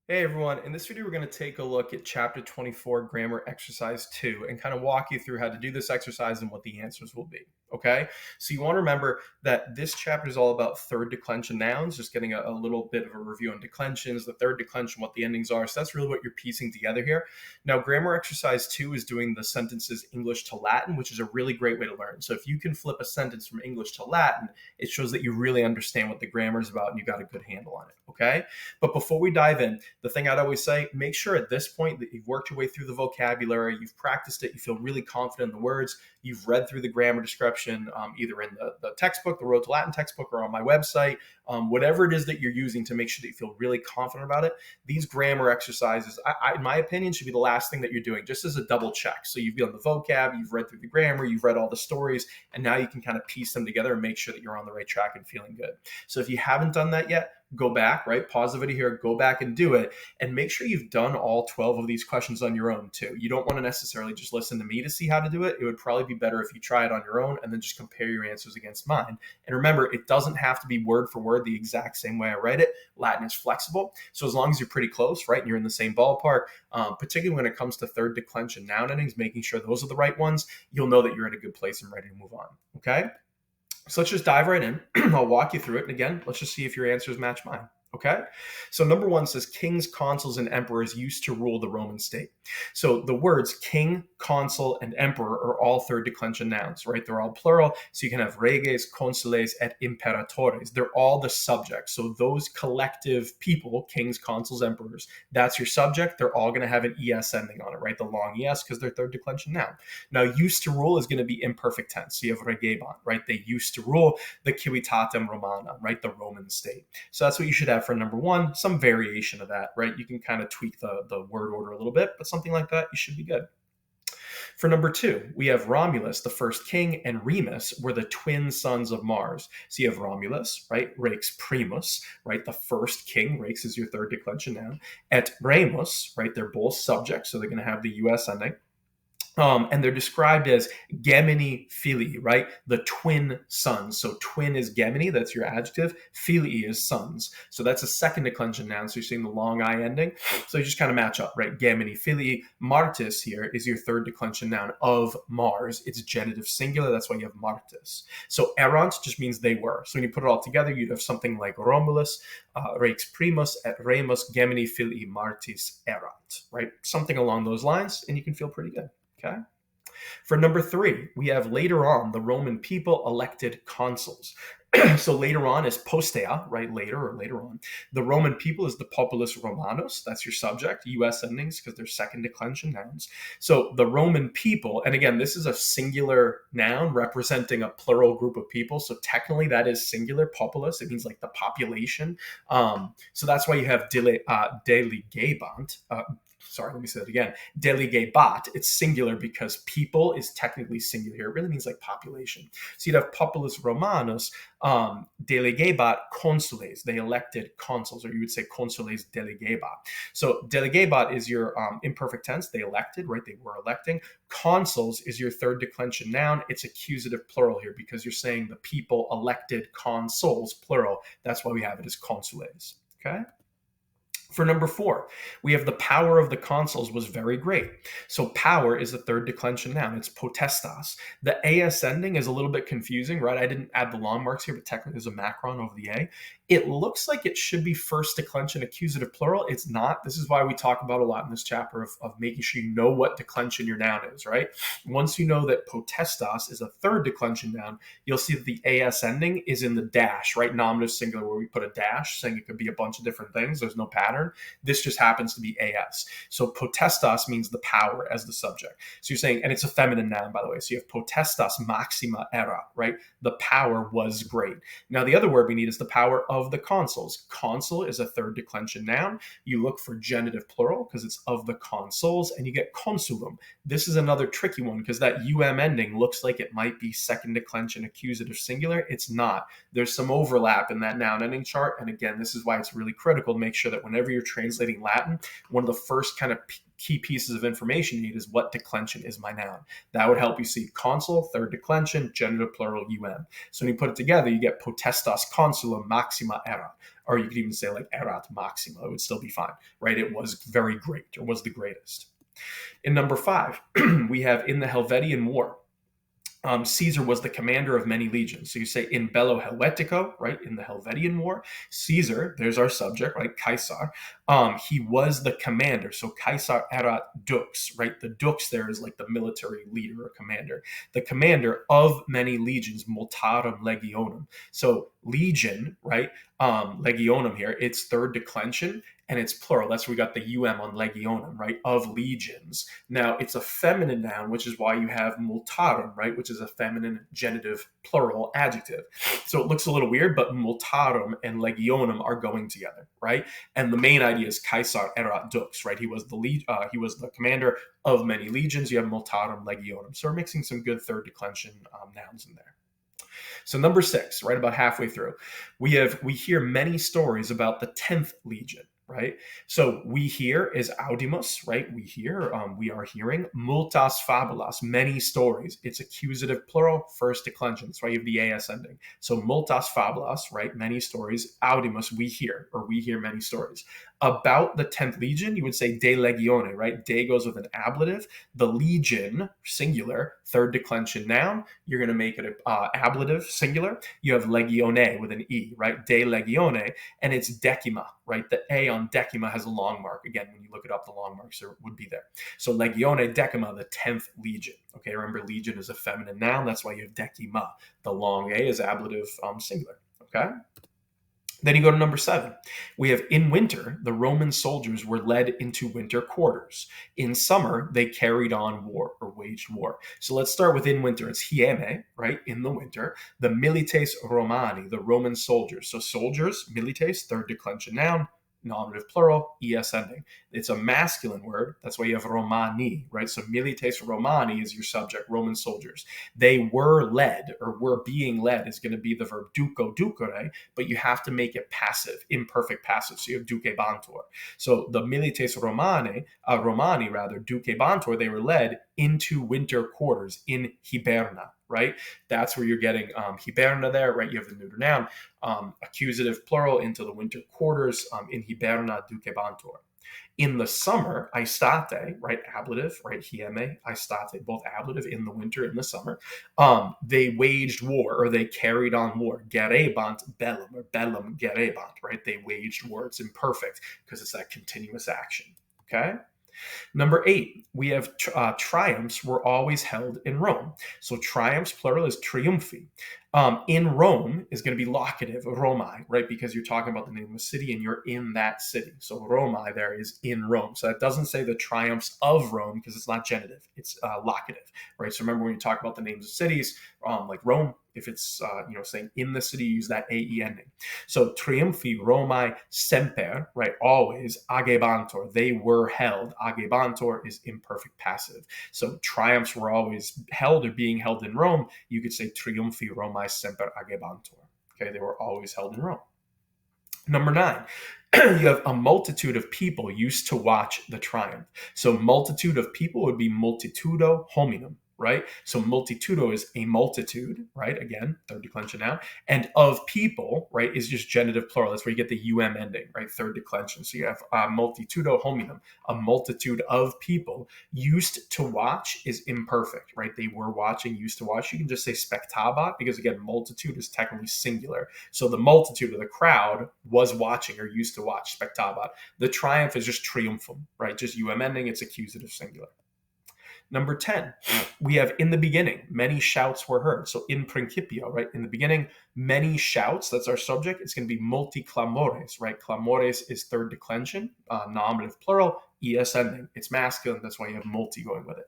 Hey everyone, in this video we're going to take a look at chapter 24, Grammar Exercise 2, and kind of walk you through how to do this exercise and what the answers will be. Okay, so you want to remember that this chapter is all about third declension nouns, just getting a little bit of a review on declensions, the third declension, what the endings are. So that's really what you're piecing together here. Now, Grammar Exercise 2 is doing the sentences English to Latin, which is a really great way to learn. So if you can flip a sentence from English to Latin, it shows that you really understand what the grammar is about and you got a good handle on it. Okay, but before we dive in, the thing I'd always say, make sure at this point that you've worked your way through the vocabulary, you've practiced it, you feel really confident in the words, you've read through the grammar description, either in the textbook, the Road to Latin textbook, or on my website, whatever it is that you're using to make sure that you feel really confident about it. These grammar exercises, in my opinion, should be the last thing that you're doing, just as a double check. So you've done the vocab, you've read through the grammar, you've read all the stories, and now you can kind of piece them together and make sure that you're on the right track and feeling good. So if you haven't done that yet, go back, right? Pause the video here, go back and do it, and make sure you've done all 12 of these questions on your own too. You don't want to necessarily just listen to me to see how to do it. It would probably be better if you try it on your own and then just compare your answers against mine. And remember, it doesn't have to be word for word the exact same way I write it. Latin is flexible. So as long as you're pretty close, right, and you're in the same ballpark, particularly when it comes to third declension noun endings, making sure those are the right ones, you'll know that you're in a good place and ready to move on, okay? So let's just dive right in. I'll walk you through it. And again, let's just see if your answers match mine. Okay. So number one says kings, consuls, and emperors used to rule the Roman state. So the words king, consul, and emperor are all third declension nouns, right? They're all plural. So you can have reges, consules, et imperatores. They're all the subject. So those collective people, kings, consuls, emperors, that's your subject. They're all going to have an es ending on it, right? The long es, because they're third declension noun. Now, used to rule is going to be imperfect tense. So you have regebant, right? They used to rule the civitatem Romana, right? The Roman state. So that's what you should have for number one, some variation of that, right? You can kind of tweak the word order a little bit, but something like that, you should be good. For number two, we have Romulus, the first king, and Remus were the twin sons of Mars. So you have Romulus, right? Rex primus, right? The first king. Rex is your third declension noun. Et Remus, right? They're both subjects, so they're going to have the US ending. And they're described as Gemini filii, right? The twin sons. So twin is Gemini, that's your adjective. Filii is sons. So that's a second declension noun. So you're seeing the long I ending. So you just kind of match up, right? Gemini filii. Martis here is your third declension noun of Mars. It's genitive singular. That's why you have Martis. So errant just means they were. So when you put it all together, you'd have something like Romulus, Rex primus, et Remus, Gemini filii Martis errant, right? Something along those lines, and you can feel pretty good. Okay. For number three, we have later on the Roman people elected consuls. So later on is postea, right? Later or later on. The Roman people is the populus Romanus. That's your subject, US endings, because they're second declension nouns. So the Roman people, and again, this is a singular noun representing a plural group of people. So technically that is singular, populus. It means like the population. So that's why you have delegebant. Sorry, let me say that again. Delegebat, it's singular because people is technically singular here. It really means like population. So you'd have populus Romanus, delegebat consules. They elected consuls, or you would say consules delegebat. So delegebat is your imperfect tense. They elected, right? They were electing. Consuls is your third declension noun. It's accusative plural here because you're saying the people elected consuls, plural. That's why we have it as consules, okay? For number four, we have the power of the consuls was very great. So power is the third declension noun. It's potestas. The AS ending is a little bit confusing, right? I didn't add the long marks here, but technically there's a macron over the A. It looks like it should be first declension accusative plural. It's not. This is why we talk about a lot in this chapter of making sure you know what declension your noun is, right? Once you know that potestas is a third declension noun, you'll see that the AS ending is in the dash, right? Nominative singular, where we put a dash saying it could be a bunch of different things. There's no pattern. This just happens to be AS. So potestas means the power as the subject. So you're saying, and it's a feminine noun, by the way. So you have potestas maxima era, right? The power was great. Now, the other word we need is the power of the consuls. Consul is a third declension noun. You look for genitive plural because it's of the consuls, and you get consulum. This is another tricky one because that um ending looks like it might be second declension accusative singular. It's not. There's some overlap in that noun ending chart. And again, this is why it's really critical to make sure that whenever whenever you're translating Latin, one of the first kind of key pieces of information you need is what declension is my noun. That would help you see consul, third declension, genitive plural, So when you put it together, you get potestas consulum maxima erat. Or you could even say like erat maxima. It would still be fine, right? It was very great, or was the greatest. In number 5, we have in the Helvetian War. Caesar was the commander of many legions. So you say in bello Helvetico, right, in the Helvetian War. Caesar, there's our subject, right, Caesar. He was the commander. So Caesar erat dux, right? The dux there is like the military leader or commander. The commander of many legions, multarum legionum. So legion, right, legionum here, it's third declension, and it's plural. That's where we got the on legionum, right, of legions. Now, it's a feminine noun, which is why you have multarum, right, which is a feminine genitive plural adjective. So it looks a little weird, but multarum and legionum are going together, right? And the main idea is Caesar erat dux, right? He was the commander of many legions. You have multarum legionum. So we're mixing some good third declension nouns in there. So number 6, right about halfway through, we hear many stories about the 10th legion, right? So we hear is audimus, right? We are hearing multas fabulas, many stories. It's accusative plural, first declension. That's why you have the as ending. So multas fabulas, right? Many stories. Audimus, we hear many stories. About the 10th legion, you would say de legione, right? De goes with an ablative. The legion, singular, third declension noun. You're going to make it an ablative, singular. You have legione with an E, right? De legione, and it's decima, right? The A on decima has a long mark. Again, when you look it up, the long marks would be there. So legione decima, the 10th legion. Okay, remember legion is a feminine noun. That's why you have decima. The long A is ablative, singular. Okay. Then you go to number 7. We have in winter, the Roman soldiers were led into winter quarters. In summer, they carried on war or waged war. So let's start with in winter. It's hieme, right? In the winter. The milites Romani, the Roman soldiers. So soldiers, milites, third declension noun, nominative plural, es ending. It's a masculine word. That's why you have Romani, right? So milites Romani is your subject, Roman soldiers. They were led, or were being led is going to be the verb duco ducere, but you have to make it passive, imperfect passive. So you have ducebantur. So the milites Romani, ducebantur, they were led into winter quarters in hiberna, right? That's where you're getting hiberna there, right? You have the neuter noun, accusative plural into the winter quarters in hiberna ducebantur. In the summer, aestate, right, ablative, right, hieme, aestate, both ablative in the winter, in the summer, they waged war, or they carried on war, gerebant bellum, or bellum gerebant, right, they waged war. It's imperfect because it's that continuous action, okay? Number 8, we have triumphs were always held in Rome. So triumphs, plural, is triumphi. In Rome is going to be locative, Romae, right? Because you're talking about the name of a city and you're in that city. So Romae there is in Rome. So that doesn't say the triumphs of Rome because it's not genitive. It's locative, right? So remember when you talk about the names of cities, like Rome, if it's saying in the city, use that AE ending. So triumphi Romae semper, right? Always, agebantur, they were held. Agebantur is imperfect passive. So triumphs were always held or being held in Rome. You could say triumphi Romae semper agebantur. Okay, they were always held in Rome. Number 9, you have a multitude of people used to watch the triumph. So multitude of people would be multitudo hominum, right? So multitudo is a multitude, right? Again, third declension noun. And of people, right, is just genitive plural. That's where you get the ending, right? Third declension. So you have multitudo hominum, a multitude of people. Used to watch is imperfect, right? They were watching, used to watch. You can just say spectabat because, again, multitude is technically singular. So the multitude of the crowd was watching or used to watch, spectabat. The triumph is just triumphum, right? Just ending, it's accusative singular. Number 10, we have in the beginning, many shouts were heard. So in principio, right? In the beginning, many shouts, that's our subject. It's going to be multi clamores, right? Clamores is third declension, nominative plural, es ending. It's masculine. That's why you have multi going with it,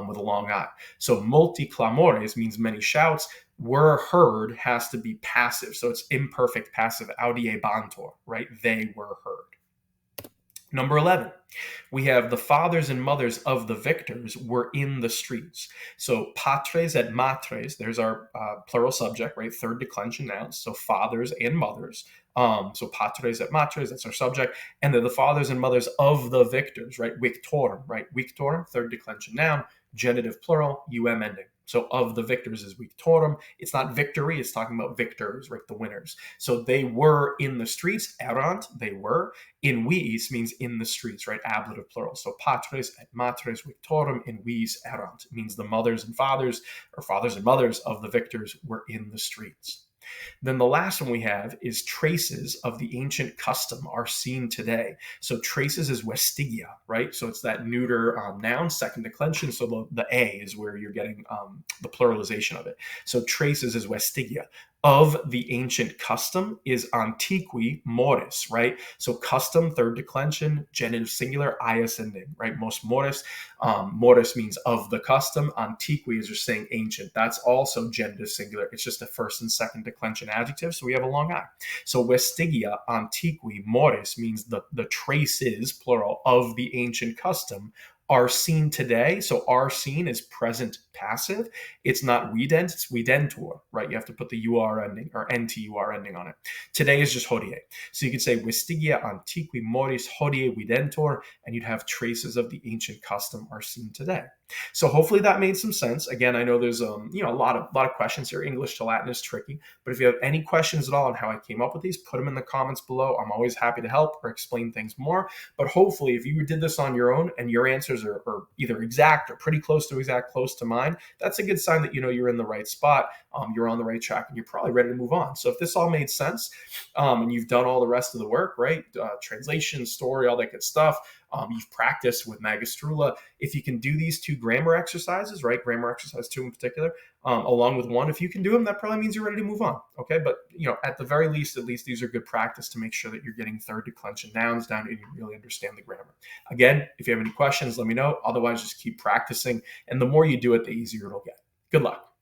with a long I. So multi clamores means many shouts. Were heard has to be passive. So it's imperfect passive, audiebantur, right? They were heard. Number 11, we have the fathers and mothers of the victors were in the streets. So patres et matres, there's our plural subject, right? Third declension nouns. So fathers and mothers. So patres et matres, that's our subject. And they're the fathers and mothers of the victors, right? Victorum, right? Victorum, third declension noun, genitive plural, ending. So of the victors is victorum. It's not victory, it's talking about victors, right? The winners. So they were in the streets, erant, they were. In viis means in the streets, right? Ablative plural. So patres et matres victorum in viis erant means the mothers and fathers, or fathers and mothers of the victors were in the streets. Then the last one we have is traces of the ancient custom are seen today. So traces is vestigia, right? So it's that neuter noun, second declension. So the A is where you're getting the pluralization of it. So traces is vestigia. Of the ancient custom is antiqui mores, right? So custom, third declension, genitive singular, ius ending, right? Most mores. Mores means of the custom. Antiqui is just saying ancient. That's also genitive singular. It's just a first and second declension adjective, so we have a long I. So vestigia antiqui mores means the traces, plural, of the ancient custom are seen today. So are seen is present passive. It's not vident, it's videntur, right? You have to put the UR ending or NTUR ending on it. Today is just hodie. So you could say vestigia antiqui mores hodie videntur, and you'd have traces of the ancient custom are seen today. So hopefully that made some sense. Again, I know there's a lot of questions here. English to Latin is tricky, but if you have any questions at all on how I came up with these, put them in the comments below. I'm always happy to help or explain things more. But hopefully, if you did this on your own and your answers are either exact or pretty close to exact, close to mine, that's a good sign that you're in the right spot. You're on the right track, and you're probably ready to move on. So if this all made sense, and you've done all the rest of the work, right? Translation, story, all that good stuff. You've practiced with Magistrula. If you can do these two grammar exercises, right? Grammar exercise 2 in particular, along with 1, if you can do them, that probably means you're ready to move on. Okay. But, at the very least, at least these are good practice to make sure that you're getting third declension nouns down and you really understand the grammar. Again, if you have any questions, let me know. Otherwise, just keep practicing. And the more you do it, the easier it'll get. Good luck.